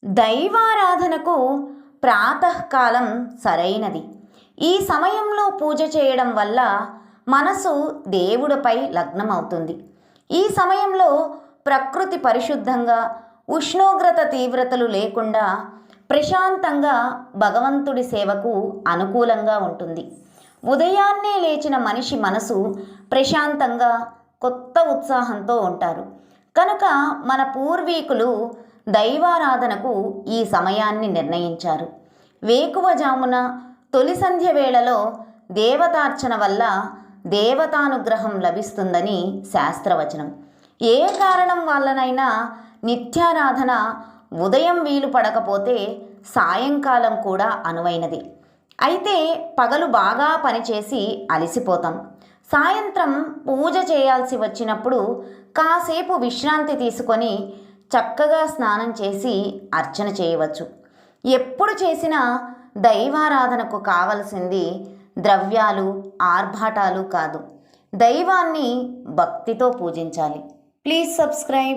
దైవారాధనకు ప్రాతకాలం సరైనది. ఈ సమయంలో పూజ చేయడం వల్ల మనసు దేవుడిపై లగ్నమవుతుంది. ఈ సమయంలో ప్రకృతి పరిశుద్ధంగా, ఉష్ణోగ్రత తీవ్రతలు లేకుండా ప్రశాంతంగా భగవంతుడి సేవకు అనుకూలంగా ఉంటుంది. ఉదయాన్నే లేచిన మనిషి మనసు ప్రశాంతంగా, కొత్త ఉత్సాహంతో ఉంటారు. కనుక మన పూర్వీకులు దైవారాధనకు ఈ సమయాన్ని నిర్ణయించారు. వేకువజామున తొలి సంధ్య వేళలో దేవతార్చన వల్ల దేవతానుగ్రహం లభిస్తుందని శాస్త్రవచనం. ఏ కారణం వల్లనైనా నిత్యారాధన ఉదయం వీలు పడకపోతే సాయంకాలం కూడా అనువైనది. అయితే పగలు బాగా పనిచేసి అలసిపోతాం. సాయంత్రం పూజ చేయాల్సి వచ్చినప్పుడు కాసేపు విశ్రాంతి తీసుకొని చక్కగా స్నానం చేసి అర్చన చేయవచ్చు. ఎప్పుడు చేసినా దైవారాధనకు కావలసింది ద్రవ్యాలు, ఆర్భాటాలు కాదు. దైవాన్ని భక్తితో పూజించాలి. Please subscribe.